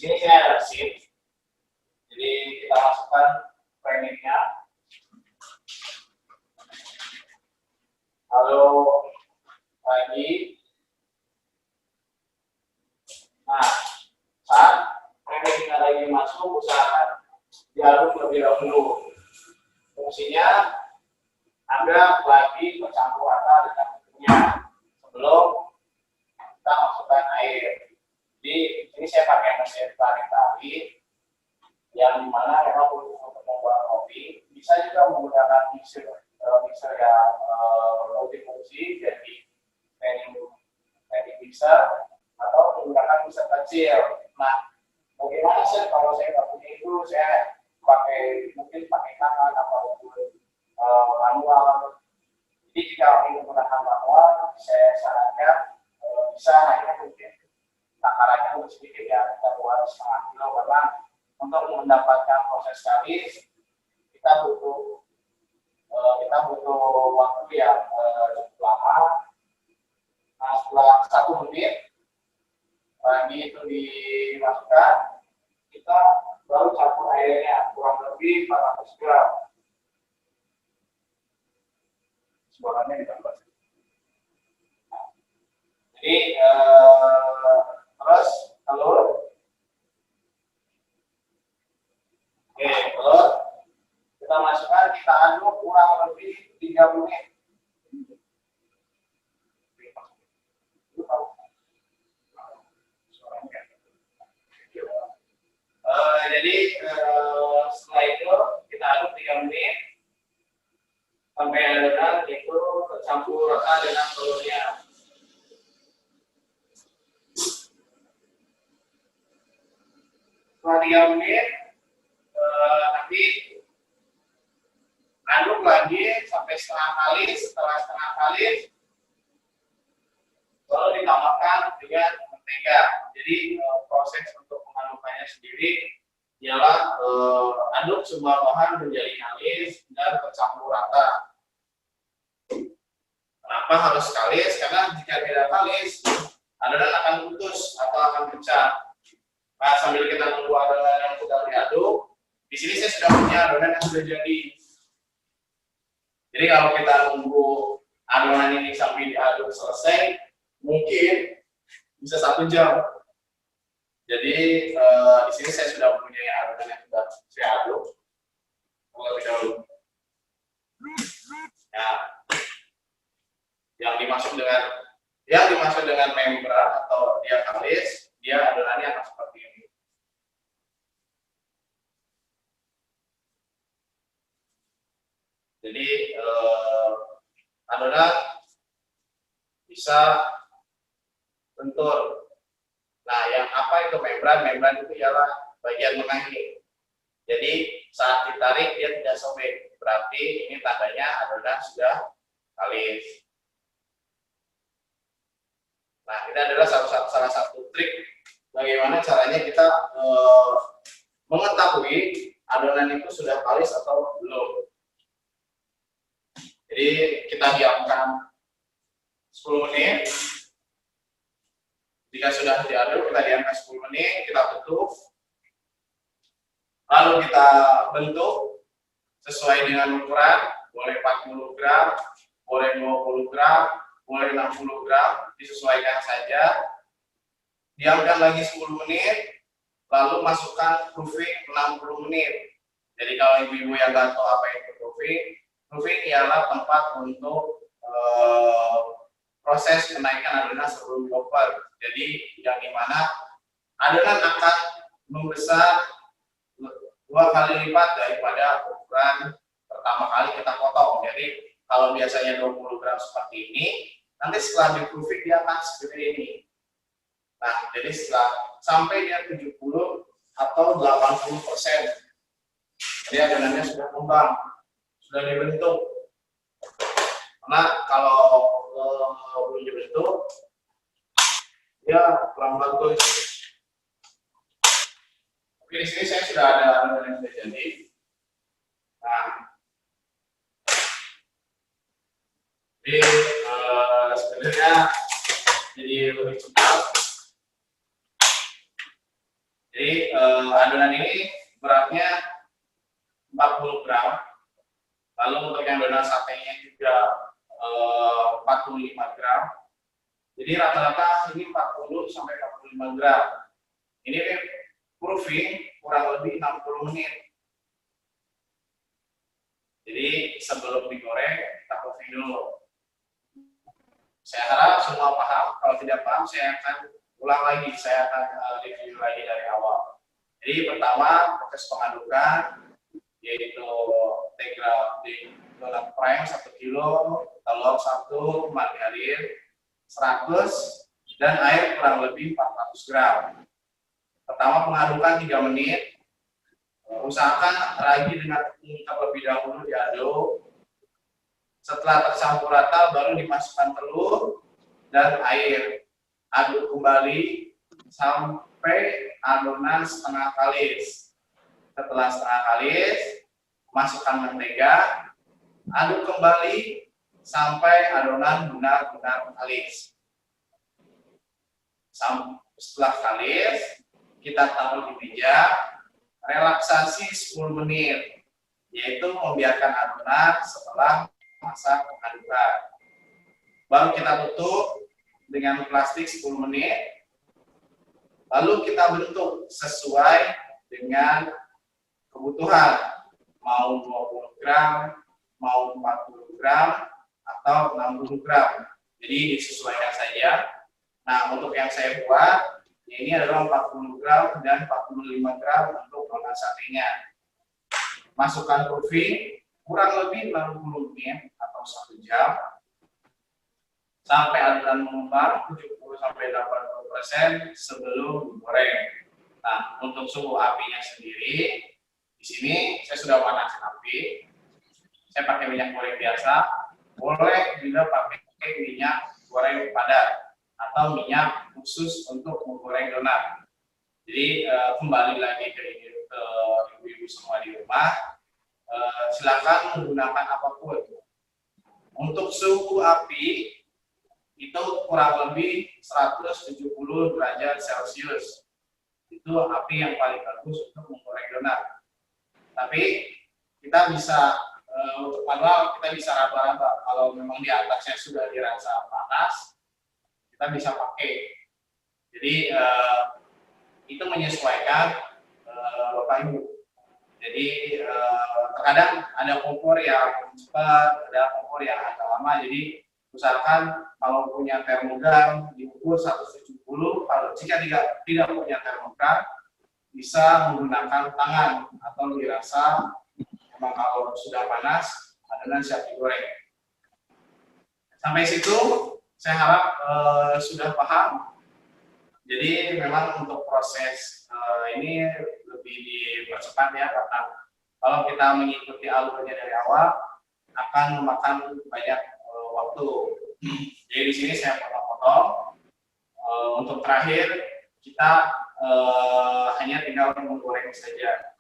sini saya ada sheet. Jadi kita masukkan framingnya. Lalu lagi. Nah, saat framingnya lagi masuk, usahakan diaduk lebih dahulu. Fungsinya Anda lagi bercampur rata dengan bentuknya sebelum kita masukkan air. Jadi ini saya pakai mesin tarik-tarik yang dimana memang untuk membuat kopi. Bisa juga menggunakan mixer yang multifungsi, jadi standing mixer atau menggunakan mixer kecil. Nah, bagaimana sih kalau saya nggak punya itu, saya mungkin pakai tangan ataupun manual. Jadi jika ingin menggunakan manual, saya sarankan bisa hanya mungkin takarannya lebih sedikit ya, kita buat setengah kilo, karena untuk mendapatkan proses kalis kita butuh waktu yang cukup lama. Nah, setelah 1 menit lagi itu dimasukkan, kita baru campur airnya kurang lebih 400 gram. Suaranya ditambah. Jadi terus telur. Oke, telur kita masukkan, kita aduk kurang lebih 3 menit. Jadi setelah itu kita aduk 3 menit sampai adonan itu tercampur rata dengan telurnya. Setelah 3 menit nanti aduk lagi sampai setengah kali. Setelah setengah kali baru ditambahkan dengan mentega. Jadi proses untuk mengadukannya sendiri ialah aduk semua bahan menjadi kalis dan tercampur rata. Kenapa harus kalis? Karena jika tidak kalis, adonan akan putus atau akan pecah. Nah, sambil kita nunggu adonan yang sudah diaduk, di sini saya sudah punya adonan yang sudah jadi. Jadi kalau kita nunggu adonan ini sampai diaduk selesai, mungkin bisa 1 jam. Jadi di sini saya sudah mempunyai adonan yang sudah saya aduk terlebih dahulu. Nah, yang dimaksud dengan membran atau dia kalis, dia adonannya akan seperti ini. Jadi adonan bisa lentur. Nah, yang apa itu membran? Membran itu ialah bagian tengah ini. Jadi saat ditarik dia tidak sobek, berarti ini tandanya adonan sudah kalis. Nah, ini adalah salah satu trik bagaimana caranya kita mengetahui adonan itu sudah kalis atau belum. Jadi kita diamkan 10 menit. Jika sudah diaduk, kita diamkan 10 menit, kita tutup. Lalu kita bentuk sesuai dengan ukuran, boleh 40 gram, boleh 20 gram, boleh 60 gram, disesuaikan saja. Diamkan lagi 10 menit, lalu masukkan proofing 60 menit. Jadi kalau ibu-ibu yang nggak tahu apa itu proofing ialah tempat untuk proses kenaikan adonan sebelum dioper. Jadi yang dimana adonan akan membesar 2 kali lipat daripada ukuran pertama kali kita potong. Jadi kalau biasanya 20 gram seperti ini, nanti setelah di proofing dia akan seperti ini. Nah, jadi setelah sampai dia 70 atau 80%, jadi adonannya sudah kembang, sudah dibentuk. Karena kalau belum dibentuk, dia kurang bagus. Oke, di sini saya sudah ada adonan yang sudah jadi. Nah, jadi sebenarnya jadi lebih cepat. Jadi adonan ini beratnya 40 gram. Lalu untuk yang adonan satenya juga 45 gram. Jadi rata-rata ini 40 sampai 45 gram. Ini proofing kurang lebih 60 menit. Jadi sebelum digoreng kita proofing dulu. Saya harap semua paham. Kalau tidak paham saya akan ulang lagi. Saya akan review lagi dari awal. Jadi pertama proses pengadukan yaitu tegra di donat prime 1 kilo, telur 1, margarin 100 dan air kurang lebih 400 gram. Pertama pengadukan 3 menit. Usahakan ragi dengan tepung terlebih dahulu diaduk. Setelah tercampur rata baru dimasukkan telur dan air. Aduk kembali sampai adonan setengah kalis. Setelah setengah kalis, masukkan mentega, aduk kembali sampai adonan benar-benar kalis. Setelah kalis, kita taruh di meja, relaksasi 10 menit, yaitu membiarkan adonan setelah masa pengadukan. Baru kita tutup dengan plastik 10 menit, lalu kita bentuk sesuai dengan kebutuhan, mau 20 gram, mau 40 gram, atau 60 gram. Jadi disesuaikan saja. Nah, untuk yang saya buat, ini adalah 40 gram dan 45 gram untuk donat satenya. Masukkan proofing kurang lebih 60 menit atau 1 jam sampai adonan mengembang 70-80% sebelum digoreng. Nah, untuk suhu apinya sendiri, di sini saya sudah panaskan api. Saya pakai minyak goreng biasa, boleh juga pakai minyak goreng padat atau minyak khusus untuk menggoreng donat. Jadi kembali lagi ke ibu-ibu semua di rumah, silakan menggunakan apapun. Untuk suhu api itu kurang lebih 170 derajat Celcius. Itu api yang paling bagus untuk menggoreng donat. Tapi kita bisa untuk manual kita bisa raba-raba. Kalau memang di atasnya sudah dirasa panas, kita bisa pakai. Jadi itu menyesuaikan Bapak Ibu. Jadi terkadang ada kompor yang cepat, ada kompor yang agak lama. Jadi usahakan kalau punya termogan diukur 170. Kalau jika tidak punya termogan, bisa menggunakan tangan atau dirasa memang kalau sudah panas adonan siap digoreng. Sampai situ saya harap sudah paham. Jadi memang untuk proses ini lebih dipercepat ya, karena kalau kita mengikuti alurnya dari awal akan memakan banyak waktu. Jadi di sini saya potong-potong. Untuk terakhir kita hanya tinggal menggoreng saja.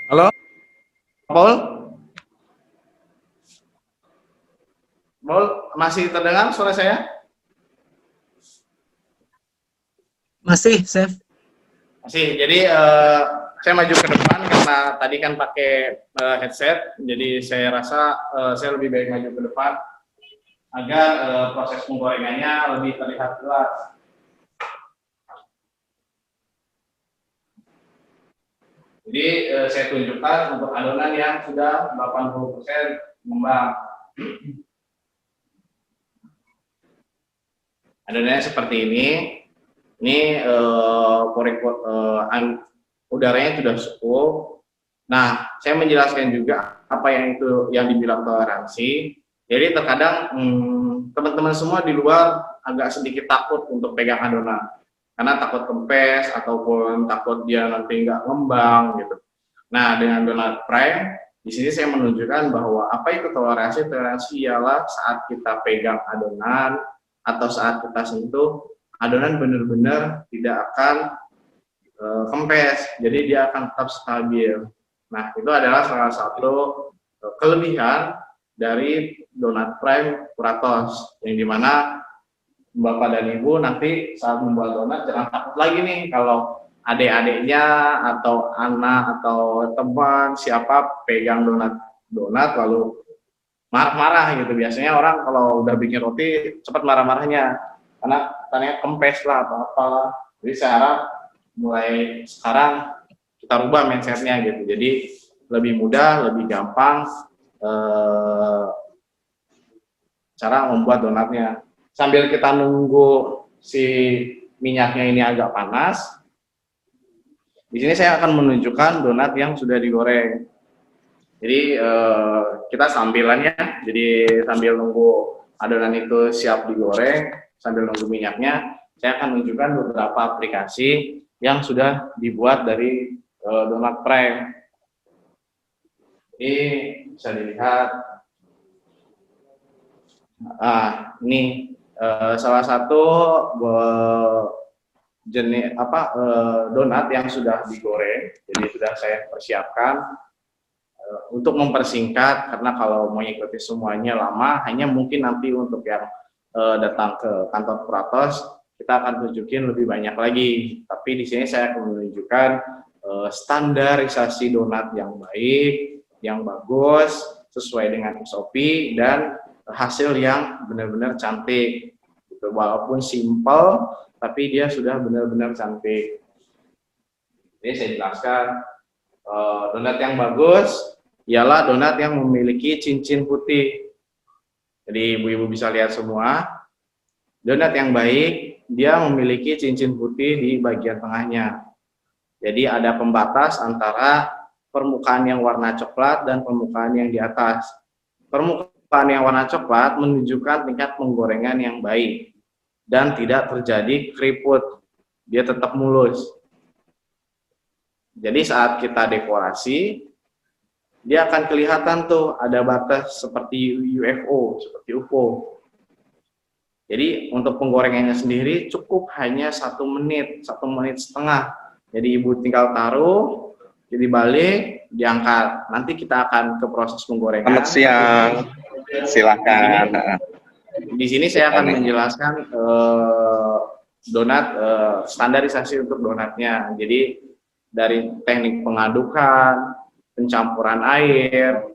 Halo, Paul? Paul, masih terdengar suara saya? Masih, Chef. Masih. Jadi saya maju ke depan karena tadi kan pakai headset, jadi saya rasa saya lebih baik maju ke depan agar proses penggorengannya lebih terlihat jelas. Jadi saya tunjukkan untuk adonan yang sudah 80% mengembang. Adonannya seperti ini. Ini udaranya sudah cukup. Nah, saya menjelaskan juga apa yang dibilang toleransi. Jadi terkadang teman-teman semua di luar agak sedikit takut untuk pegang adonan, karena takut kempes ataupun takut dia nanti nggak ngembang gitu. Nah, dengan donat prime di sini saya menunjukkan bahwa apa itu toleransi. Toleransi ialah saat kita pegang adonan atau saat kita sentuh, adonan benar-benar tidak akan kempes, jadi dia akan tetap stabil. Nah, itu adalah salah satu kelebihan dari donat prime Kuratos, yang dimana Bapak dan Ibu nanti saat membuat donat jangan takut lagi nih kalau adik-adiknya atau anak atau teman siapa pegang donat lalu marah-marah gitu. Biasanya orang kalau udah bikin roti cepat marah-marahnya karena katanya kempes lah atau apalah. Jadi saya harap mulai sekarang kita rubah mindsetnya gitu. Jadi lebih mudah, lebih gampang cara membuat donatnya. Sambil kita nunggu si minyaknya ini agak panas, di sini saya akan menunjukkan donat yang sudah digoreng. Jadi kita sambilannya, jadi sambil nunggu adonan itu siap digoreng, sambil nunggu minyaknya, saya akan menunjukkan beberapa aplikasi yang sudah dibuat dari donat prime. Ini bisa dilihat. Ini salah satu jenis donat yang sudah digoreng, jadi sudah saya persiapkan untuk mempersingkat, karena kalau mau ikuti semuanya lama, hanya mungkin nanti untuk yang datang ke kantor Kuratos kita akan tunjukin lebih banyak lagi. Tapi di sini saya akan menunjukkan standarisasi donat yang baik, yang bagus, sesuai dengan SOP dan hasil yang benar-benar cantik. Gitu. Walaupun simple, tapi dia sudah benar-benar cantik. Jadi saya jelaskan, donat yang bagus ialah donat yang memiliki cincin putih. Jadi ibu-ibu bisa lihat semua. Donat yang baik, dia memiliki cincin putih di bagian tengahnya. Jadi ada pembatas antara permukaan yang warna coklat dan permukaan yang di atas. Permukaan yang warna coklat menunjukkan tingkat penggorengan yang baik dan tidak terjadi keriput. Dia tetap mulus. Jadi saat kita dekorasi, dia akan kelihatan tuh ada batas seperti UFO, seperti UFO. Jadi untuk penggorengannya sendiri cukup hanya 1 menit, 1 menit setengah. Jadi ibu tinggal taruh, jadi balik, diangkat. Nanti kita akan ke proses penggorengan. Selamat siang, silakan. Di sini saya akan menjelaskan donat, standarisasi untuk donatnya. Jadi dari teknik pengadukan, pencampuran air,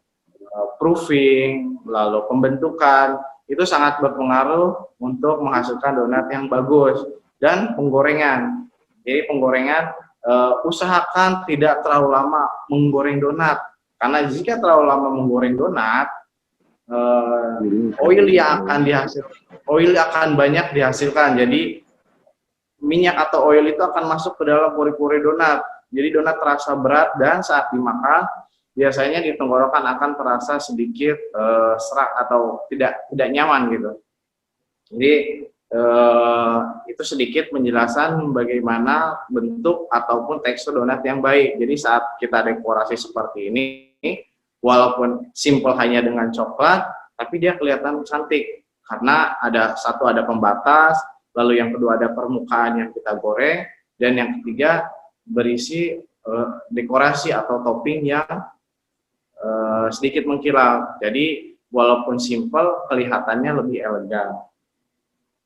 proofing, lalu pembentukan, itu sangat berpengaruh untuk menghasilkan donat yang bagus. Dan penggorengan. Jadi penggorengan, usahakan tidak terlalu lama menggoreng donat. Karena jika terlalu lama menggoreng donat, oil akan banyak dihasilkan. Jadi minyak atau oil itu akan masuk ke dalam pori-pori donat. Jadi donat terasa berat dan saat dimakan biasanya di tenggorokan akan terasa sedikit serak atau tidak nyaman gitu. Jadi itu sedikit penjelasan bagaimana bentuk ataupun tekstur donat yang baik. Jadi saat kita dekorasi seperti ini, walaupun simple hanya dengan coklat, tapi dia kelihatan cantik karena ada pembatas, lalu yang kedua ada permukaan yang kita goreng, dan yang ketiga berisi dekorasi atau topping yang sedikit mengkilap. Jadi walaupun simple, kelihatannya lebih elegan.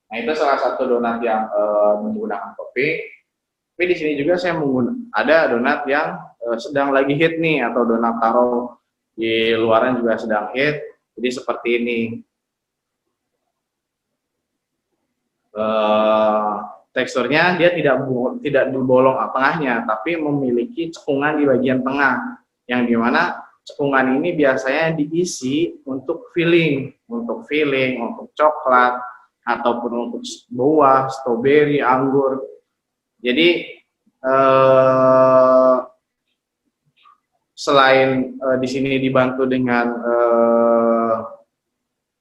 Nah, itu salah satu donat yang menggunakan topping. Tapi di sini juga saya ada donat yang sedang lagi hit nih, atau donat taro di luaran juga sedang hit. Jadi seperti ini. Teksturnya dia tidak berbolong tengahnya, tapi memiliki cekungan di bagian tengah, yang dimana cekungan ini biasanya diisi untuk filling, untuk coklat ataupun untuk buah, stroberi, anggur. Jadi selain di sini dibantu dengan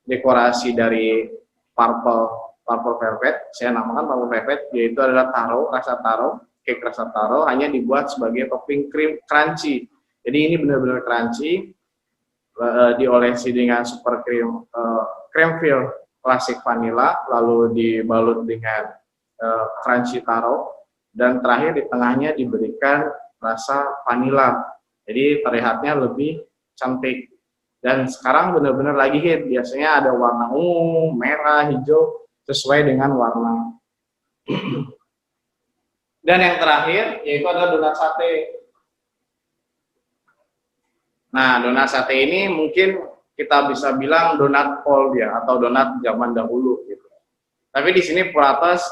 dekorasi dari purple velvet, saya namakan purple velvet, yaitu adalah cake rasa taro, hanya dibuat sebagai topping krim crunchy. Jadi ini benar-benar crunchy, diolesi dengan super cream fill klasik vanilla, lalu dibalut dengan crunchy taro, dan terakhir di tengahnya diberikan rasa vanila. Jadi terlihatnya lebih cantik. Dan sekarang benar-benar lagi hit. Biasanya ada warna ungu, merah, hijau sesuai dengan warna. Dan yang terakhir yaitu adalah donat sate. Nah, donat sate ini mungkin kita bisa bilang donat old ya, atau donat zaman dahulu gitu. Tapi di sini Puratos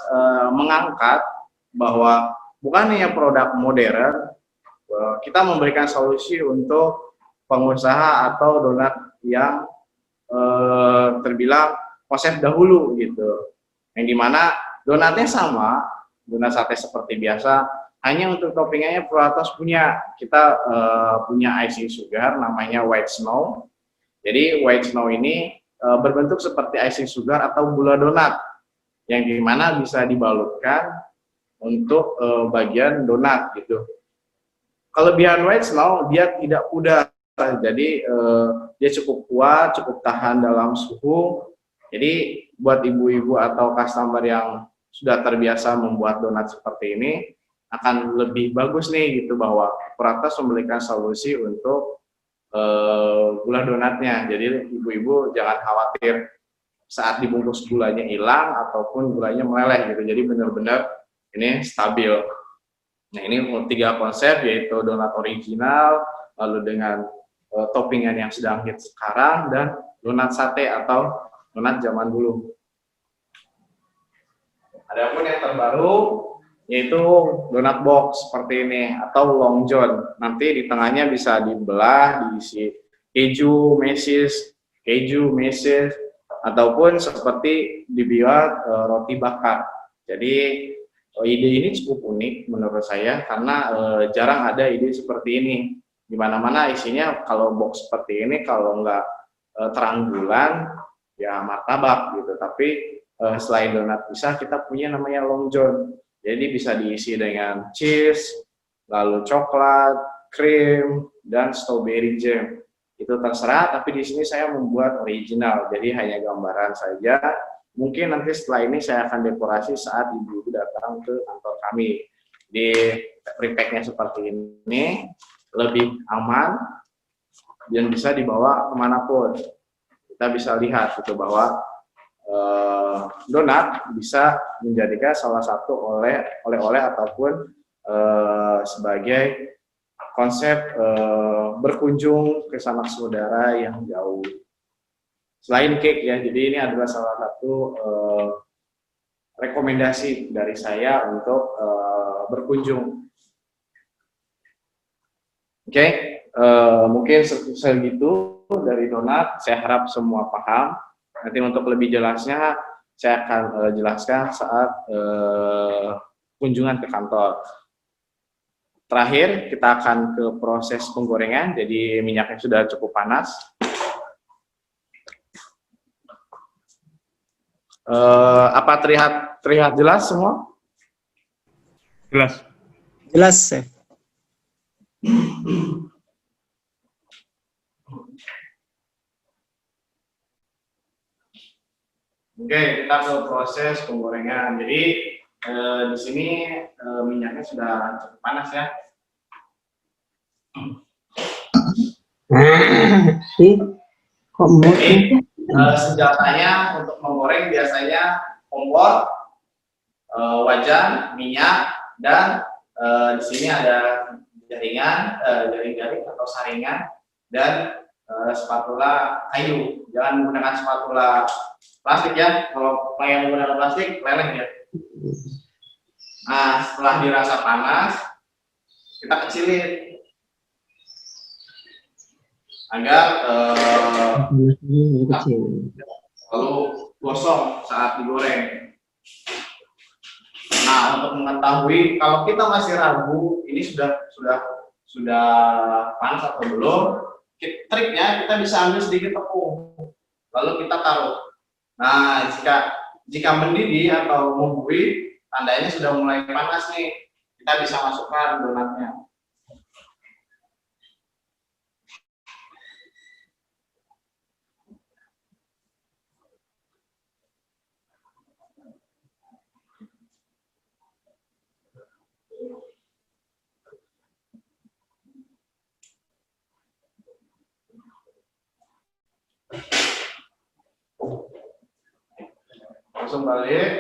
mengangkat bahwa bukan hanya produk modern, kita memberikan solusi untuk pengusaha atau donat yang terbilang konsep dahulu gitu. Yang dimana donatnya sama, donat sate seperti biasa, hanya untuk toppingannya Puratos punya. Kita punya icing sugar namanya white snow. Jadi white snow ini berbentuk seperti icing sugar atau gula donat, yang dimana bisa dibalutkan untuk bagian donat gitu. Kelebihan white snow, dia tidak pudar, jadi dia cukup kuat, cukup tahan dalam suhu. Jadi buat ibu-ibu atau customer yang sudah terbiasa membuat donat seperti ini akan lebih bagus nih gitu, bahwa Puratos memberikan solusi untuk gula donatnya. Jadi ibu-ibu jangan khawatir saat dibungkus gulanya hilang ataupun gulanya meleleh gitu. Jadi benar-benar ini stabil. Nah, ini 3 konsep, yaitu donat original, lalu dengan toppingan yang sedang hit sekarang, dan donat sate atau donat zaman dulu. Adapun yang terbaru yaitu donat box seperti ini atau long john. Nanti di tengahnya bisa dibelah, diisi keju, meses, ataupun seperti dibuat roti bakar. Jadi ide ini cukup unik menurut saya, karena jarang ada ide seperti ini. Di mana-mana isinya kalau box seperti ini, kalau nggak terang bulan, ya martabak gitu. Tapi selain donat pisah, kita punya namanya long john. Jadi bisa diisi dengan cheese, lalu coklat, krim, dan strawberry jam. Itu terserah, tapi di sini saya membuat original, jadi hanya gambaran saja. Mungkin nanti setelah ini saya akan dekorasi saat ibu-ibu datang ke kantor kami. Di repacknya seperti ini, lebih aman, dan bisa dibawa kemanapun. Kita bisa lihat gitu bahwa donat bisa menjadikan salah satu oleh-oleh ataupun sebagai konsep berkunjung ke sanak saudara yang jauh. Selain cake ya, jadi ini adalah salah satu rekomendasi dari saya untuk berkunjung. Oke, mungkin segitu dari donat. Saya harap semua paham. Nanti untuk lebih jelasnya saya akan jelaskan saat kunjungan ke kantor. Terakhir kita akan ke proses penggorengan. Jadi minyaknya sudah cukup panas. Apa terlihat jelas semua? Jelas. Jelas, Chef. Oke, kita ke proses penggorengan. Jadi di sini minyaknya sudah cukup panas ya. Jadi senjatanya untuk menggoreng biasanya kompor, wajan, minyak, dan di sini ada jaring-jaring atau saringan, dan spatula kayu. Jangan menggunakan spatula plastik ya. Kalau yang menggunakan plastik leleh ya. Nah, setelah dirasa panas, kita kecilin agar lalu gosong saat digoreng. Nah, untuk mengetahui kalau kita masih ragu ini sudah panas atau belum, triknya kita bisa ambil sedikit tepung, lalu kita taruh. Nah, jika mendidih atau membuih, tandanya sudah mulai panas nih. Kita bisa masukkan donatnya. langsung balik.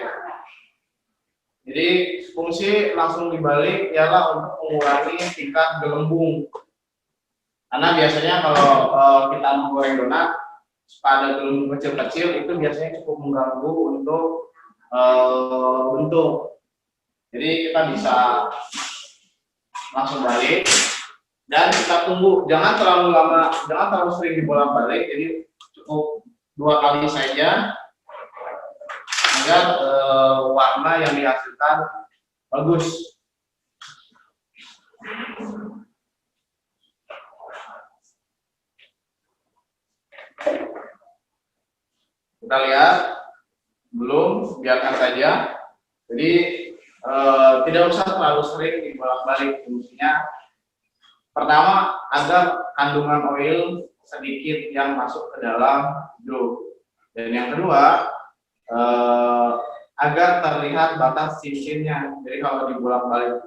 Jadi fungsi langsung dibalik ialah untuk mengurangi tingkat gelembung. Karena biasanya kalau kita menggoreng donat, pada gelembung kecil-kecil itu biasanya cukup mengganggu untuk bentuk. Jadi kita bisa langsung balik dan kita tunggu. Jangan terlalu lama, jangan terlalu sering dibolak-balik. Jadi cukup 2 kali saja agar warna yang dihasilkan bagus. Kita lihat, belum, biarkan saja. Jadi tidak usah terlalu sering dibolak-balik. Fungsinya pertama agar kandungan oil sedikit yang masuk ke dalam dough. Dan yang kedua agar terlihat batas cincinnya. Jadi kalau dibolak-balik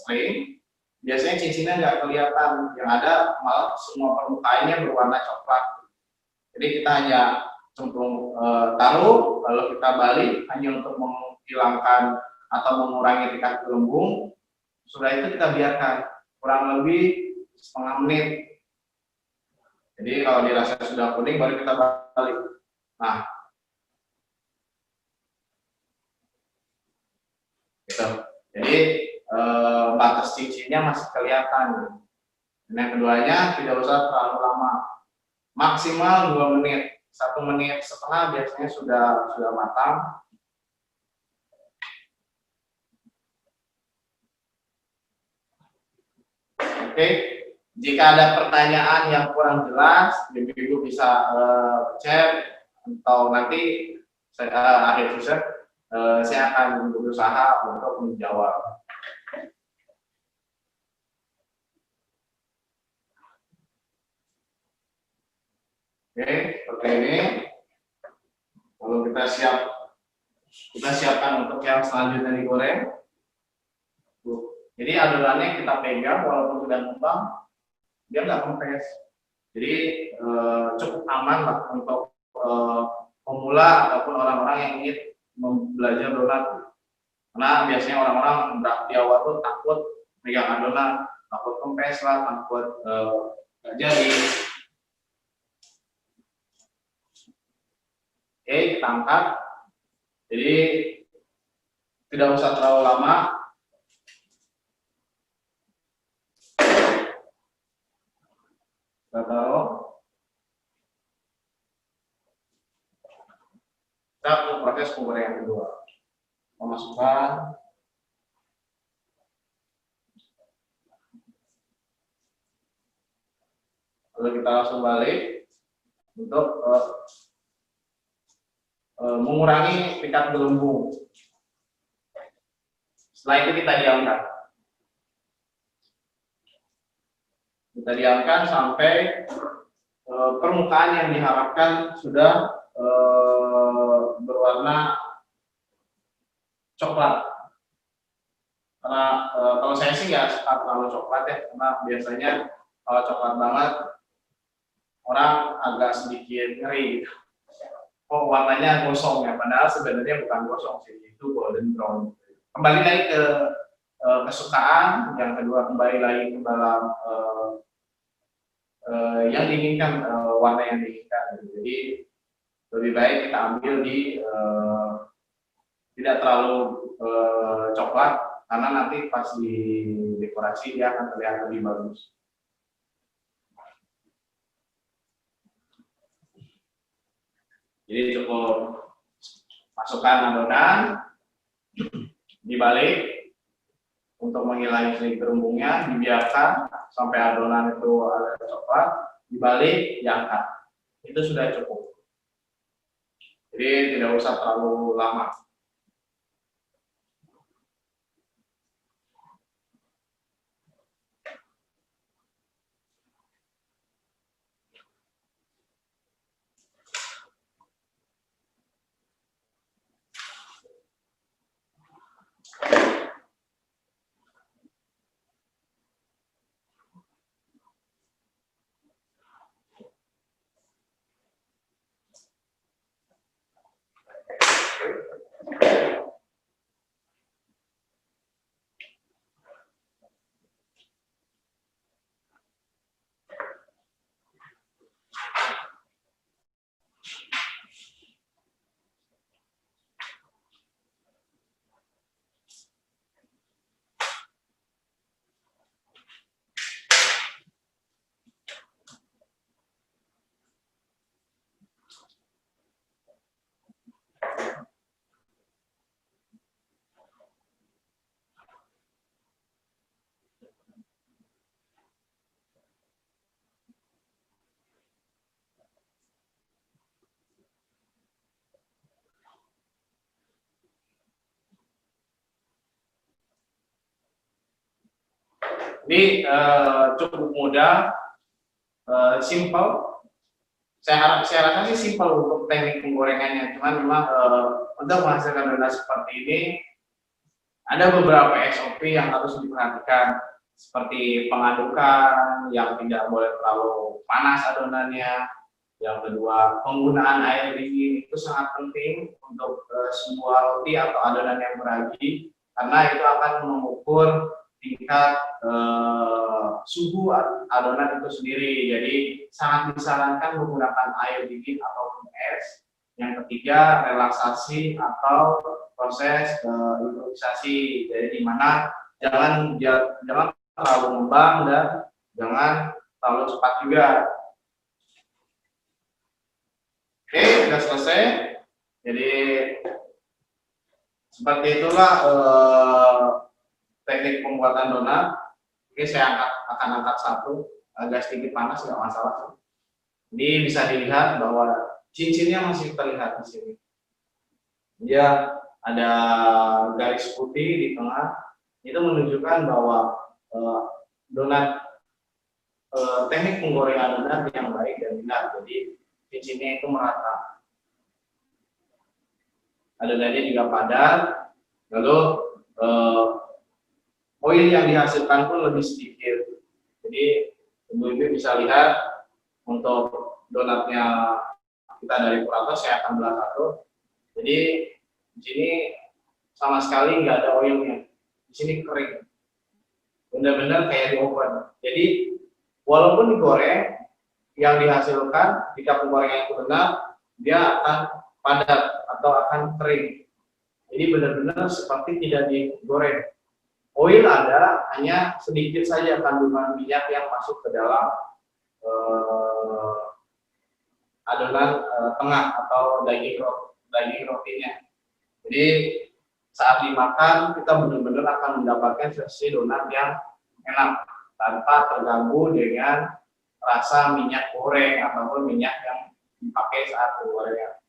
sering, biasanya cincinnya nggak kelihatan. Yang ada malah semua permukaannya berwarna coklat. Jadi kita hanya cemplung taruh, lalu kita balik hanya untuk menghilangkan atau mengurangi tingkat gelembung. Sudah itu kita biarkan kurang lebih setengah menit. Jadi kalau dirasa sudah kuning baru kita balik. Nah, gitu. Jadi batas cincinnya masih kelihatan. Dan yang keduanya tidak usah terlalu lama, maksimal 2 menit. 1 menit setengah biasanya sudah matang. Oke, jika ada pertanyaan yang kurang jelas, Ibu bisa chat atau nanti akhir session saya akan berusaha untuk menjawab. Oke, seperti ini. Lalu kita siapkan untuk yang selanjutnya digoreng. Jadi adonannya kita pegang walaupun sudah ngembang, dia nggak kempes. Jadi cukup aman lah untuk pemula ataupun orang-orang yang ingin belajar donat. Karena biasanya orang-orang di awal tuh takut pegang adonan, takut kempes lah, takut nggak jadi. Oke, kita angkat. Jadi tidak usah terlalu lama. Kita taruh. Kita proses penggorengan kedua. Memasukkan. Lalu kita langsung balik untuk mengurangi tingkat gelembung. Setelah itu kita diamkan. Kita diamkan sampai permukaan yang diharapkan sudah berwarna coklat. Karena kalau saya sih nggak suka terlalu coklat ya, karena biasanya kalau coklat banget orang agak sedikit ngeri gitu. Oh, warnanya gosong ya, padahal sebenarnya bukan gosong sih, itu golden brown. Kembali lagi ke kesukaan, yang kedua kembali lagi ke dalam yang diinginkan, warna yang diinginkan. Jadi lebih baik kita ambil di tidak terlalu coklat, karena nanti pas di dekorasi dia akan terlihat lebih bagus. Jadi cukup masukkan adonan, dibalik untuk menghilangi sedikit gelembungnya, dibiarkan sampai adonan itu ada coklat, dibalik, diangkat. Itu sudah cukup. Jadi tidak usah terlalu lama. Ini cukup mudah, simple. Saya rasa sih simple untuk teknik penggorengannya. Cuman memang untuk menghasilkan donat seperti ini ada beberapa SOP yang harus diperhatikan, seperti pengadukan yang tidak boleh terlalu panas adonannya. Yang kedua, penggunaan air dingin itu sangat penting untuk sebuah roti atau adonan yang beragi, karena itu akan mengukur tingkat suhu adonan itu sendiri. Jadi sangat disarankan menggunakan air dingin ataupun es. Yang ketiga, relaksasi atau proses improvisasi. Jadi di mana jangan terlalu ngembang dan jangan terlalu cepat juga. Oke, sudah selesai. Jadi seperti itulah teknik pembuatan donat. Oke, saya akan angkat satu, agak sedikit panas, nggak masalah. Ini bisa dilihat bahwa cincinnya masih terlihat di sini. Dia ada garis putih di tengah, itu menunjukkan bahwa donat teknik penggorengan donat yang baik dan benar. Jadi cincinnya itu merata, adonannya juga padat, lalu oil yang dihasilkan pun lebih sedikit. Jadi ibu-ibu bisa lihat untuk donatnya kita dari Purato, saya akan belah satu. Jadi di sini sama sekali nggak ada oilnya, di sini kering, benar-benar kayak di oven. Jadi walaupun digoreng, yang dihasilkan jika penggorengan itu benar, dia akan padat atau akan kering. Jadi benar-benar seperti tidak digoreng. Oil ada, hanya sedikit saja kandungan minyak yang masuk ke dalam adonan tengah atau daging rotinya. Jadi saat dimakan kita benar-benar akan mendapatkan versi donat yang enak tanpa terganggu dengan rasa minyak goreng ataupun minyak yang dipakai saat penggorengan.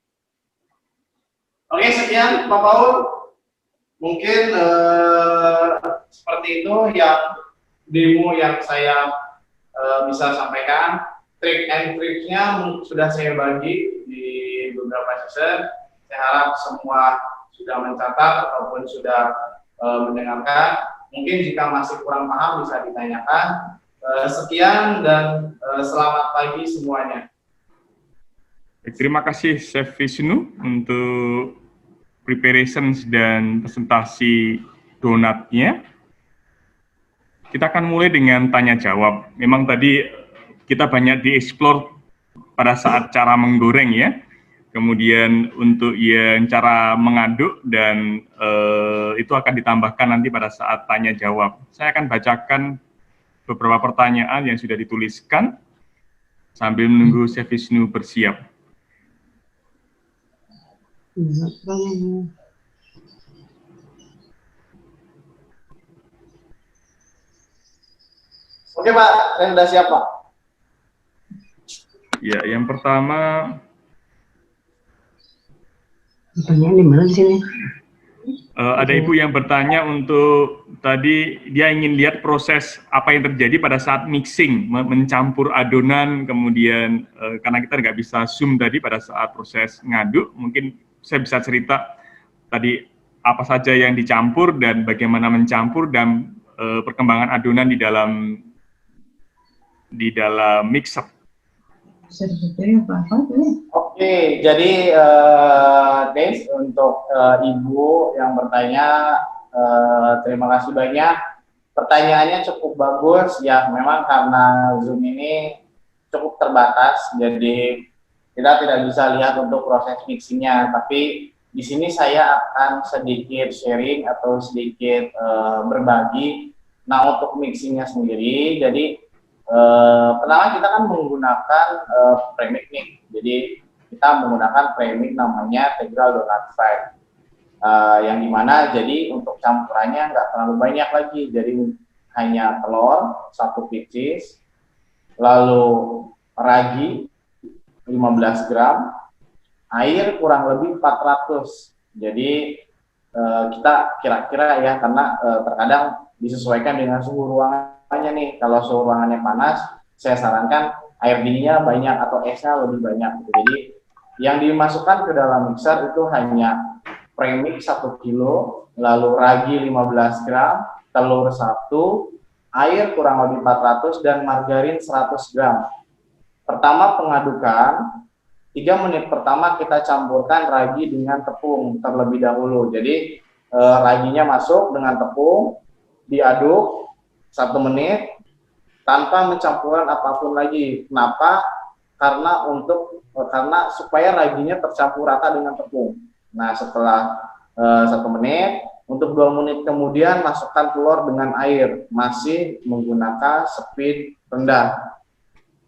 Oke, sekian Pak Paul. Mungkin seperti itu yang demo yang saya bisa sampaikan. Trik and triknya sudah saya bagi di beberapa session. Saya harap semua sudah mencatat ataupun sudah mendengarkan. Mungkin jika masih kurang paham bisa ditanyakan. Sekian dan selamat pagi semuanya. Terima kasih Chef Wisnu untuk preparations dan presentasi donatnya. Kita akan mulai dengan tanya jawab. Memang tadi kita banyak dieksplor pada saat cara menggoreng ya. Kemudian untuk yang cara mengaduk dan itu akan ditambahkan nanti pada saat tanya jawab. Saya akan bacakan beberapa pertanyaan yang sudah dituliskan sambil menunggu Chef Wisnu bersiap. Oke Pak, saya sudah siap Pak. Ya, yang pertama. Pertanyaan di mana di sini? Ada ibu yang bertanya untuk tadi dia ingin lihat proses apa yang terjadi pada saat mixing, mencampur adonan, kemudian karena kita nggak bisa zoom tadi pada saat proses ngaduk, mungkin saya bisa cerita tadi apa saja yang dicampur dan bagaimana mencampur dan perkembangan adonan di dalam mixer. Oke, jadi Des, untuk Ibu yang bertanya, terima kasih banyak. Pertanyaannya cukup bagus, ya memang karena Zoom ini cukup terbatas, jadi kita tidak bisa lihat untuk proses mixingnya, tapi di sini saya akan sedikit sharing atau sedikit berbagi. Nah, untuk mixingnya sendiri, jadi pertama kita kan menggunakan premix nih, jadi kita menggunakan premix namanya Tegral Donut Fry, yang dimana jadi untuk campurannya nggak terlalu banyak lagi, jadi hanya telur 1 pieces, lalu ragi 15 gram, air kurang lebih 400. Jadi kita kira-kira ya, karena terkadang disesuaikan dengan suhu ruangan ruangannya nih. Kalau suhu ruangannya panas, saya sarankan air dinginnya banyak atau esnya lebih banyak gitu. Jadi yang dimasukkan ke dalam mixer itu hanya premix 1 kilo, lalu ragi 15 gram, telur 1, air kurang lebih 400, dan margarin 100 gram. Pertama pengadukan, 3 menit pertama kita campurkan ragi dengan tepung terlebih dahulu. Jadi raginya masuk dengan tepung, diaduk 1 menit tanpa mencampuran apapun lagi. Kenapa? Karena supaya raginya tercampur rata dengan tepung. Nah, setelah 1 menit, untuk 2 menit kemudian masukkan telur dengan air, masih menggunakan speed rendah.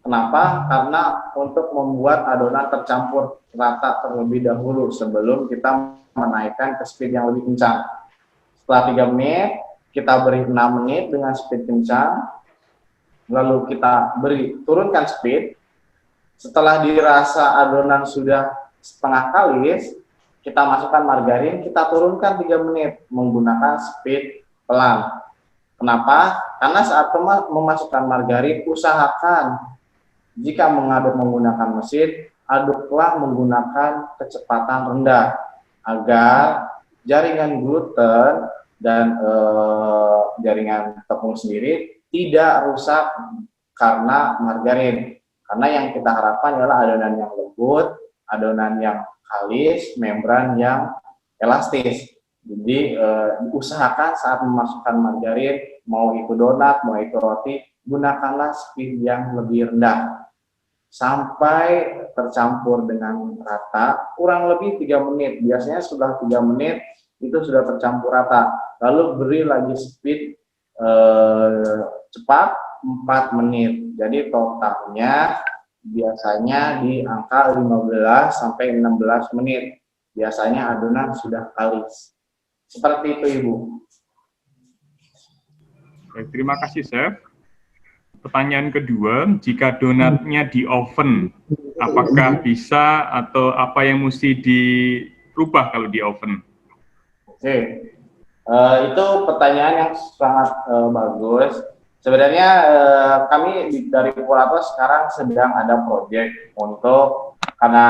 Kenapa? Karena untuk membuat adonan tercampur rata terlebih dahulu sebelum kita menaikkan ke speed yang lebih kencang. Setelah 3 menit, kita beri 6 menit dengan speed kencang, lalu kita turunkan speed. Setelah dirasa adonan sudah setengah kalis, kita masukkan margarin, kita turunkan 3 menit menggunakan speed pelan. Kenapa? Karena saat memasukkan margarin, usahakan jika mengaduk menggunakan mesin, aduklah menggunakan kecepatan rendah agar jaringan gluten dan jaringan tepung sendiri tidak rusak karena margarin. Karena yang kita harapkan adalah adonan yang lembut, adonan yang kalis, membran yang elastis. Jadi usahakan saat memasukkan margarin, mau itu donat, mau itu roti, gunakanlah speed yang lebih rendah sampai tercampur dengan rata, kurang lebih 3 menit. Biasanya sudah 3 menit itu sudah tercampur rata. Lalu beri lagi speed cepat 4 menit. Jadi totalnya biasanya di angka 15 sampai 16 menit. Biasanya adonan sudah kalis. Seperti itu, Ibu. Baik, terima kasih, Chef. Pertanyaan kedua, jika donatnya di oven, apakah bisa atau apa yang mesti dirubah kalau di oven? Oke, itu pertanyaan yang sangat bagus. Sebenarnya kami dari Puratos sekarang sedang ada proyek karena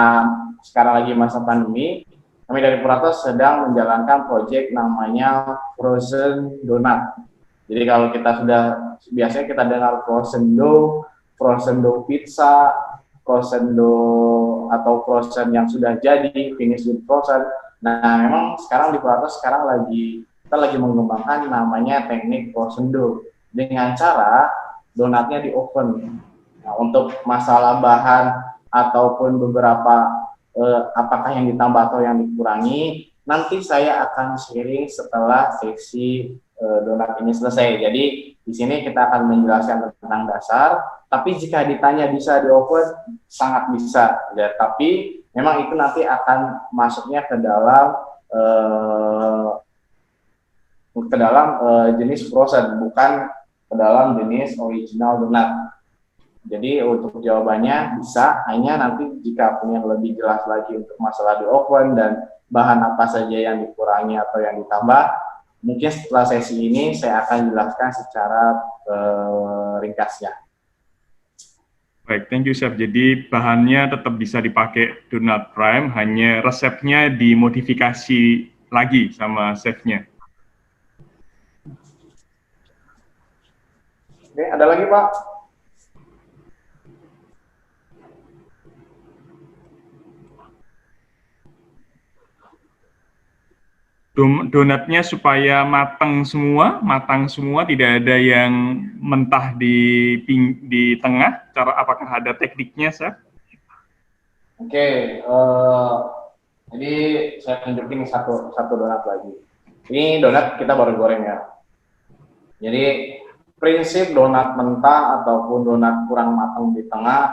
sekarang lagi masa pandemi, kami dari Puratos sedang menjalankan proyek namanya frozen donat. Jadi kalau biasanya kita dengar frozen dough pizza, frozen dough atau frozen yang sudah jadi, finish with frozen. Nah, memang sekarang di Puratos kita lagi mengembangkan namanya teknik frozen dough dengan cara donatnya di oven. Nah, untuk masalah bahan ataupun beberapa apakah yang ditambah atau yang dikurangi, nanti saya akan sharing setelah sesi donat ini selesai. Jadi di sini kita akan menjelaskan tentang dasar, tapi jika ditanya bisa di oven, sangat bisa. Ya, tapi memang itu nanti akan masuknya ke dalam jenis frozen, bukan ke dalam jenis original donat. Jadi untuk jawabannya bisa, hanya nanti jika punya lebih jelas lagi untuk masalah di oven dan bahan apa saja yang dikurangi atau yang ditambah, mungkin setelah sesi ini saya akan jelaskan secara ringkasnya. Baik, thank you, Chef. Jadi bahannya tetap bisa dipakai donat prime, hanya resepnya dimodifikasi lagi sama chefnya. Oke, ada lagi, Pak? Donatnya supaya matang semua, tidak ada yang mentah di tengah. Apakah ada tekniknya, Chef? Oke, jadi saya tunjukin satu donat lagi. Ini donat kita baru goreng ya. Jadi prinsip donat mentah ataupun donat kurang matang di tengah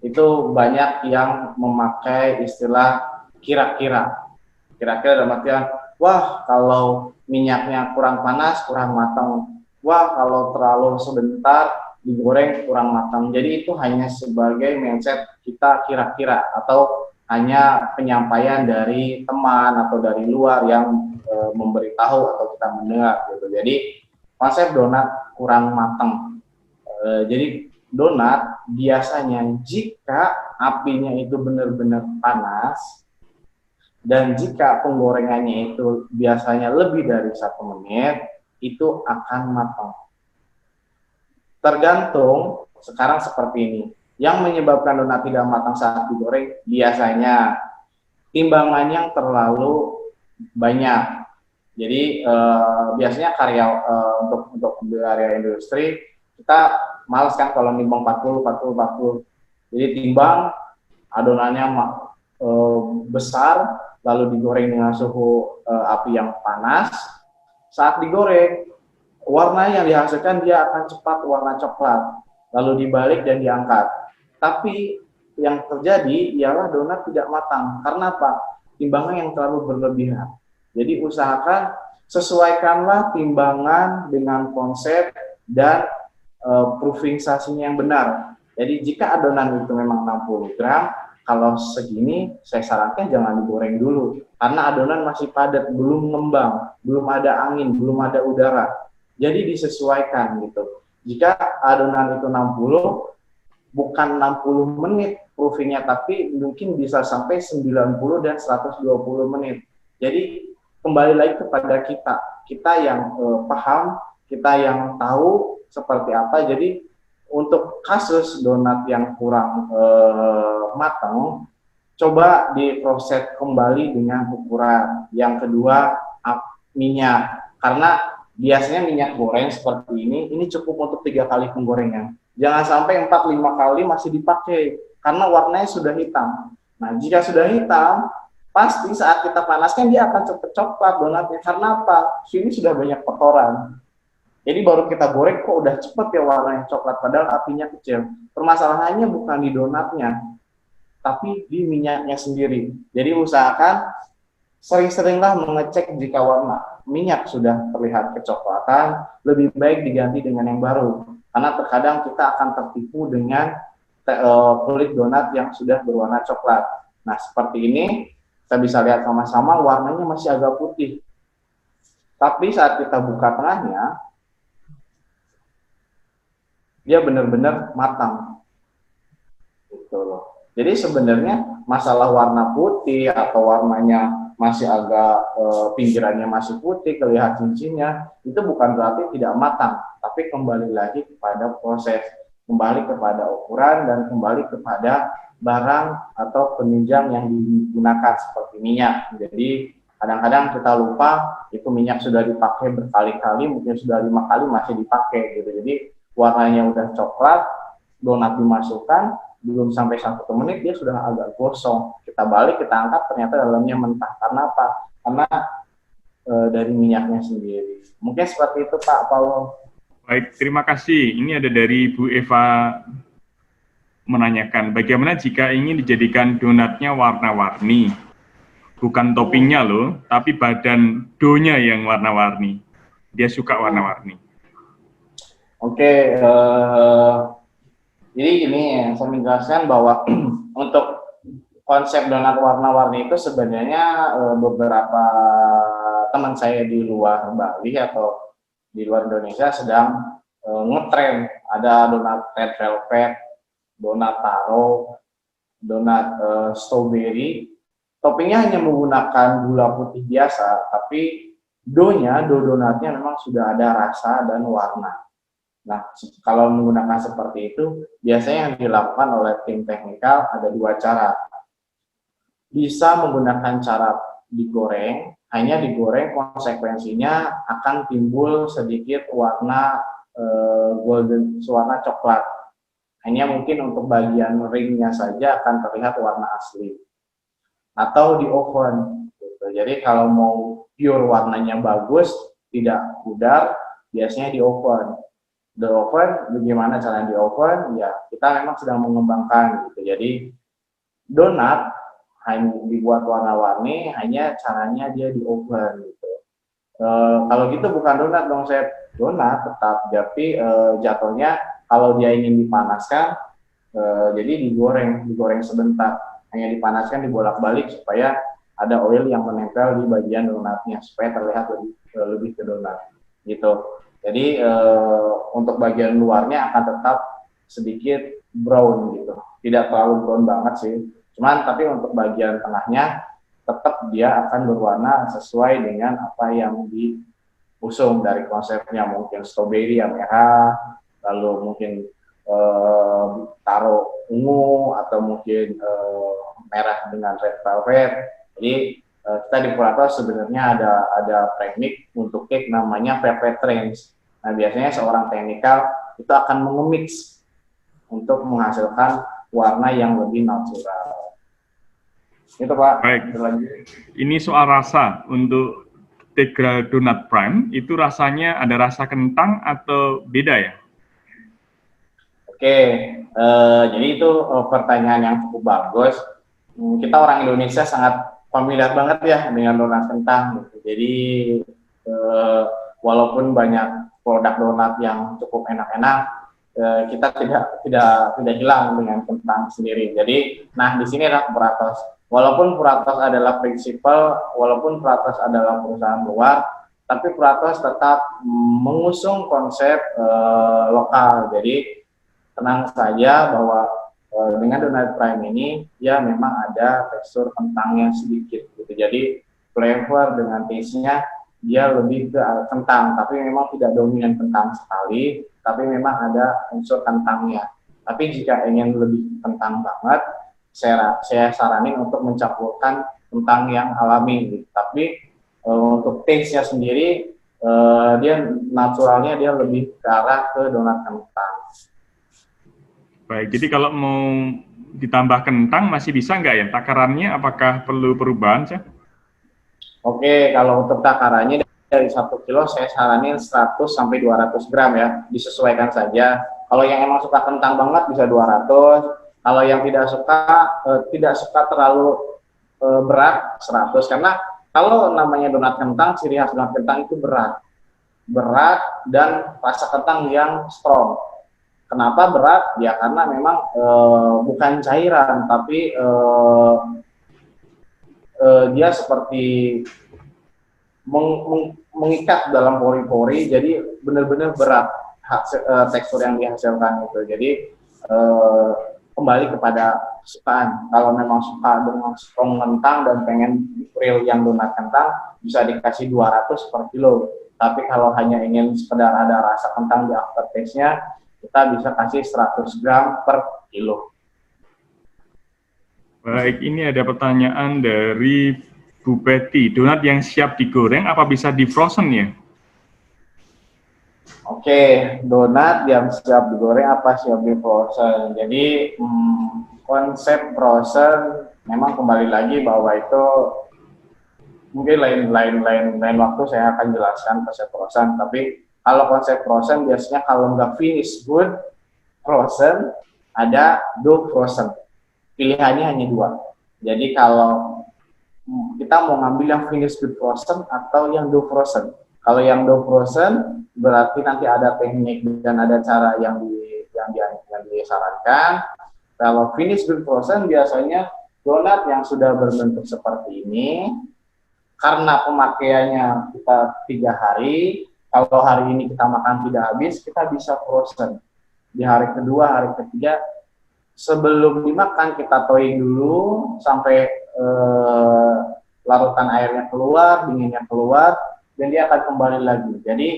itu banyak yang memakai istilah kira-kira. Kira-kira dalam artian, wah kalau minyaknya kurang panas, kurang matang. Wah kalau terlalu sebentar digoreng kurang matang. Jadi itu hanya sebagai mindset kita kira-kira atau hanya penyampaian dari teman atau dari luar yang memberitahu atau kita mendengar gitu. Jadi konsep donat kurang matang Jadi donat biasanya jika apinya itu benar-benar panas dan jika penggorengannya itu biasanya lebih dari 1 menit, itu akan matang. Tergantung sekarang seperti ini. Yang menyebabkan donat tidak matang saat digoreng biasanya timbangan yang terlalu banyak. Jadi biasanya karya untuk area industri kita males kan kalau nimbang 40. Jadi timbang adonannya besar lalu digoreng dengan suhu api yang panas. Saat digoreng warna yang dihasilkan dia akan cepat warna coklat, lalu dibalik dan diangkat. Tapi yang terjadi ialah donat tidak matang. Karena apa? Timbangan yang terlalu berlebihan. Jadi usahakan sesuaikanlah timbangan dengan konsep dan proofing sasinya yang benar. Jadi jika adonan itu memang 60 gram, kalau segini saya sarankan jangan digoreng dulu. Karena adonan masih padat, belum ngembang, belum ada angin, belum ada udara. Jadi disesuaikan gitu. Jika adonan itu 60, bukan 60 menit proofingnya, tapi mungkin bisa sampai 90 dan 120 menit. Jadi kembali lagi kepada kita yang paham, kita yang tahu seperti apa. Jadi untuk kasus donat yang kurang matang, coba diproses kembali dengan ukuran. Yang kedua, minyak. Karena biasanya minyak goreng seperti ini cukup untuk 3 kali penggorengan. Jangan sampai 4-5 kali masih dipakai, karena warnanya sudah hitam. Nah, jika sudah hitam, pasti saat kita panaskan dia akan cepat coklat donatnya. Karena apa? Sini sudah banyak kotoran. Jadi baru kita goreng kok udah cepet ya warnanya coklat, padahal apinya kecil. Permasalahannya bukan di donatnya, tapi di minyaknya sendiri. Jadi usahakan sering-seringlah mengecek jika warna minyak sudah terlihat kecoklatan, lebih baik diganti dengan yang baru. Karena terkadang kita akan tertipu dengan kulit donat yang sudah berwarna coklat. Nah, seperti ini, kita bisa lihat sama-sama warnanya masih agak putih. Tapi saat kita buka tengahnya, dia benar-benar matang. Gitu loh. Jadi sebenarnya masalah warna putih atau warnanya masih agak pinggirannya masih putih, kelihatan cincinnya, itu bukan berarti tidak matang, tapi kembali lagi kepada proses, kembali kepada ukuran, dan kembali kepada barang atau penunjang yang digunakan seperti minyak. Jadi kadang-kadang kita lupa itu minyak sudah dipakai berkali-kali, mungkin sudah 5 kali masih dipakai gitu. Jadi warnanya udah coklat, donat dimasukkan, belum sampai 1 menit dia sudah agak gosong. Kita balik, kita angkat, ternyata dalamnya mentah. Karena apa? Karena dari minyaknya sendiri. Mungkin seperti itu Pak Paulo. Baik, terima kasih. Ini ada dari Bu Eva menanyakan, bagaimana jika ingin dijadikan donatnya warna-warni? Bukan toppingnya loh, tapi badan donya yang warna-warni. Dia suka warna-warni. Oke, jadi ini yang saya menjelaskan bahwa untuk konsep donat warna-warni itu sebenarnya beberapa teman saya di luar Bali atau di luar Indonesia sedang ngetren. Ada donat red velvet, donat taro, donat strawberry. Toppingnya hanya menggunakan gula putih biasa, tapi do donatnya memang sudah ada rasa dan warna. Nah, kalau menggunakan seperti itu, biasanya yang dilakukan oleh tim teknikal ada 2 cara. Bisa menggunakan cara digoreng, hanya digoreng konsekuensinya akan timbul sedikit warna golden, warna coklat. Hanya mungkin untuk bagian ringnya saja akan terlihat warna asli. Atau di oven. Gitu. Jadi kalau mau pure warnanya bagus, tidak pudar, biasanya di oven. The oven, bagaimana cara di oven? Ya, kita memang sedang mengembangkan gitu. Jadi donat hanya dibuat warna-warni, hanya caranya dia di oven gitu. Kalau gitu bukan donat dong, saya donat tetap, tapi jatuhnya kalau dia ingin dipanaskan, jadi digoreng sebentar, hanya dipanaskan dibolak-balik supaya ada oil yang menempel di bagian donatnya supaya terlihat lebih ke donat gitu. Jadi untuk bagian luarnya akan tetap sedikit brown gitu, tidak terlalu brown banget sih. Cuman tapi untuk bagian tengahnya tetap dia akan berwarna sesuai dengan apa yang diusung dari konsepnya, mungkin strawberry yang merah, lalu mungkin taruh ungu atau mungkin merah dengan red velvet. Jadi kita di Purato sebenarnya ada teknik untuk cake namanya velvet range. Nah biasanya seorang teknikal itu akan mengemix untuk menghasilkan warna yang lebih natural. Itu Pak. Baik. Ini soal rasa untuk Tegral Donut Prime itu rasanya ada rasa kentang atau beda ya? Oke, jadi itu pertanyaan yang cukup bagus. Kita orang Indonesia sangat familiar banget ya dengan donat kentang. Gitu. Jadi walaupun banyak produk donat yang cukup enak-enak, kita tidak hilang dengan kentang sendiri. Jadi, nah di sini adalah Puratos. Walaupun Puratos adalah prinsipal, walaupun Puratos adalah perusahaan luar, tapi Puratos tetap mengusung konsep lokal. Jadi tenang saja bahwa dengan donat prime ini ya memang ada tekstur kentangnya sedikit gitu. Jadi flavor dengan taste-nya dia lebih ke kentang, tapi memang tidak dominan kentang sekali, tapi memang ada unsur kentangnya. Tapi jika ingin lebih kentang banget, saya saranin untuk mencampurkan kentang yang alami gitu. Tapi untuk taste-nya sendiri dia naturalnya dia lebih ke arah ke donat kentang. Baik, jadi kalau mau ditambah kentang masih bisa nggak ya? Takarannya apakah perlu perubahan sih? Oke, kalau untuk takarannya dari 1 kilo saya saranin 100 sampai 200 gram ya, disesuaikan saja. Kalau yang emang suka kentang banget bisa 200, kalau yang tidak suka terlalu berat 100, karena kalau namanya donat kentang, ciri khas donat kentang itu berat dan rasa kentang yang strong. Kenapa berat? Ya karena memang bukan cairan, tapi dia seperti mengikat dalam pori-pori, jadi benar-benar berat tekstur yang dihasilkan itu. Jadi kembali kepada kesukaan. Kalau memang suka dengan strong kentang dan pengen real yang donat kentang, bisa dikasih 200 per kilo. Tapi kalau hanya ingin sekedar ada rasa kentang di aftertaste-nya, kita bisa kasih 100 gram per kilo. Baik, ini ada pertanyaan dari Bu Betty. Donat yang siap digoreng apa bisa di frozen ya? Oke, donat yang siap digoreng apa siap di frozen. Jadi konsep frozen memang kembali lagi bahwa itu mungkin lain waktu saya akan jelaskan konsep frozen. Tapi kalau konsep frozen biasanya kalau nggak finish good frozen, ada do frozen. Pilihannya hanya 2. Jadi kalau kita mau ngambil yang finish good frozen atau yang do frozen. Kalau yang do frozen berarti nanti ada teknik dan ada cara yang disarankan. Kalau finish good frozen biasanya donat yang sudah berbentuk seperti ini, karena pemakaiannya kita 3 hari. Kalau hari ini kita makan tidak habis, kita bisa frozen. Di hari kedua, hari ketiga, sebelum dimakan kita toing dulu sampai larutan airnya keluar, dinginnya keluar, dan dia akan kembali lagi. Jadi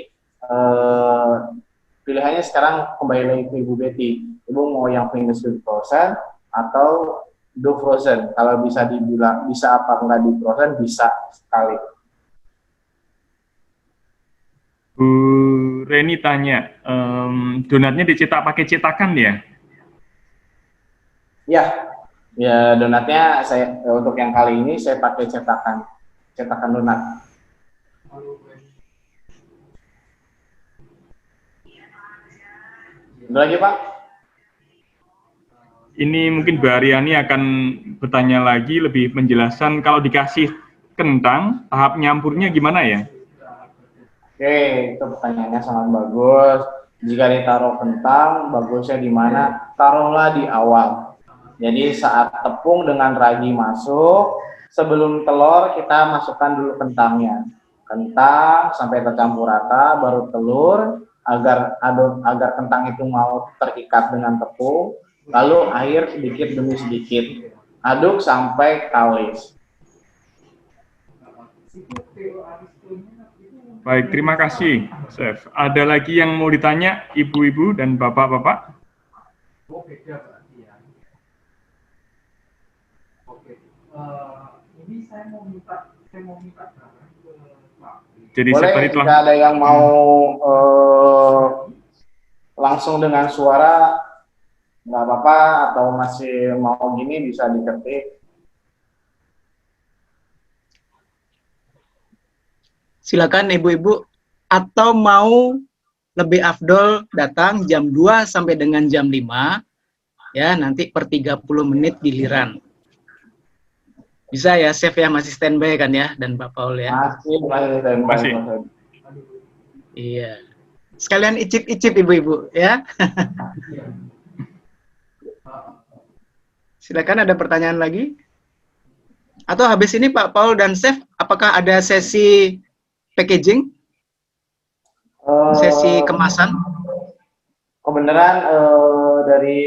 pilihannya sekarang kembali lagi ke Ibu Betty. Ibu mau yang finish frozen atau do frozen? Kalau bisa dibilang bisa apa enggak di frozen, bisa sekali. Bu Reni tanya, donatnya dicetak pakai cetakan ya? Ya donatnya saya untuk yang kali ini saya pakai cetakan donat. Ada lagi Pak? Ini mungkin Bu Aryani akan bertanya lagi lebih menjelaskan kalau dikasih kentang tahap nyampurnya gimana ya? Oke, itu pertanyaannya sangat bagus. Jika ditaruh kentang, bagusnya di mana? Taruhlah di awal. Jadi saat tepung dengan ragi masuk, sebelum telur kita masukkan dulu kentangnya. kentang sampai tercampur rata, baru telur agar kentang itu mau terikat dengan tepung, lalu air sedikit demi sedikit, aduk sampai kalis. Baik, terima kasih, Chef. Ada lagi yang mau ditanya, ibu-ibu dan bapak-bapak? Ini saya mau minta barang ke Jadi Boleh, Chef tadi jika telah ada yang mau langsung dengan suara, nggak apa-apa, atau masih mau gini bisa diketik. Silakan ibu-ibu, atau mau lebih afdol datang jam 2 sampai dengan jam 5, ya nanti per 30 menit giliran. Bisa ya, Chef ya, masih standby kan ya, dan Pak Paul ya. Masih. Iya. Sekalian icip-icip ibu-ibu ya. Silakan, ada pertanyaan lagi? Atau habis ini Pak Paul dan Chef, apakah ada sesi packaging? Sesi kemasan? Kebenaran dari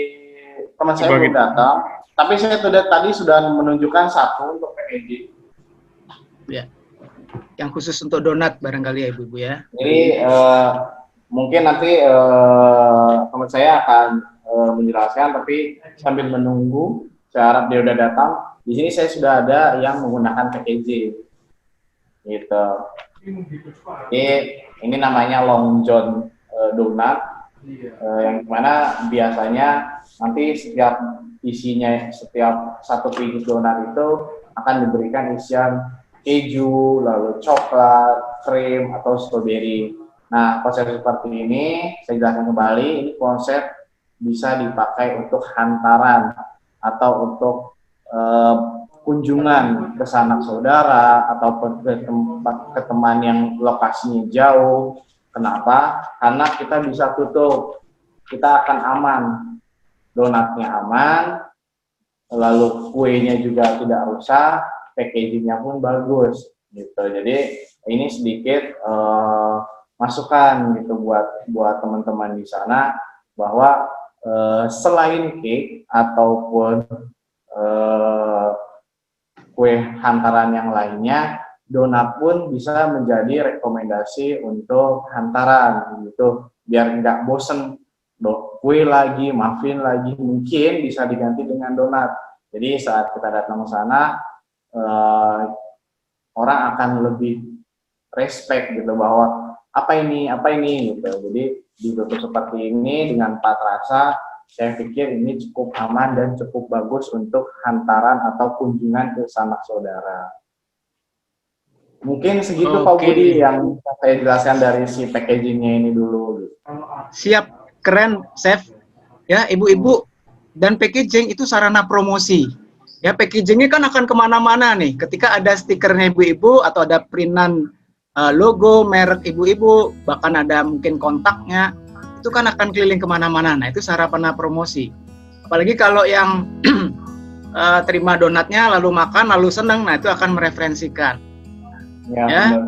teman saya belum datang, tapi saya tadi sudah menunjukkan satu untuk packaging. Ya. Yang khusus untuk donat barangkali ya ibu-ibu ya. Jadi mungkin nanti teman saya akan menjelaskan, tapi sambil menunggu, saya harap dia udah datang. Di sini saya sudah ada yang menggunakan packaging, gitu. Ini namanya Long John donat, yang mana biasanya nanti setiap isinya, setiap satu biji donat itu akan diberikan isian keju, lalu coklat, krim, atau stroberi. Nah, konsep seperti ini, saya jelaskan kembali, ini konsep bisa dipakai untuk hantaran atau untuk kunjungan ke sanak saudara ataupun ke teman yang lokasinya jauh. Kenapa? Karena kita bisa tutup, kita akan aman, donatnya aman, lalu kuenya juga tidak rusak, packagingnya pun bagus, gitu. Jadi ini sedikit masukan gitu buat teman-teman di sana, bahwa selain cake ataupun kue hantaran yang lainnya, donat pun bisa menjadi rekomendasi untuk hantaran gitu, biar nggak bosen kue lagi, muffin lagi, mungkin bisa diganti dengan donat. Jadi saat kita datang ke sana, orang akan lebih respect gitu, bahwa apa ini gitu. Jadi ditutup seperti ini dengan 4 rasa, saya pikir ini cukup aman dan cukup bagus untuk hantaran atau kunjungan ke sanak saudara. Mungkin segitu Pak Budi yang saya jelaskan dari si packagingnya ini dulu. Siap, keren, Chef. Ya, ibu-ibu, dan packaging itu sarana promosi. Ya, packagingnya kan akan kemana-mana nih. Ketika ada stikernya ibu-ibu atau ada printan logo merek ibu-ibu, bahkan ada mungkin kontaknya, itu kan akan keliling kemana-mana. Nah, itu sarana promosi. Apalagi kalau yang terima donatnya, lalu makan, lalu senang, nah itu akan mereferensikan. Ya,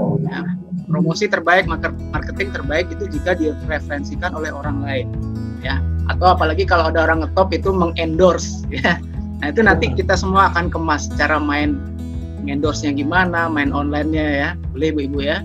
promosi terbaik, marketing terbaik itu jika direferensikan oleh orang lain. Ya, atau apalagi kalau ada orang ngetop itu mengendorse. Ya, nah itu nanti kita semua akan kemas cara main endorse-nya gimana, main online-nya ya, boleh ibu-ibu ya.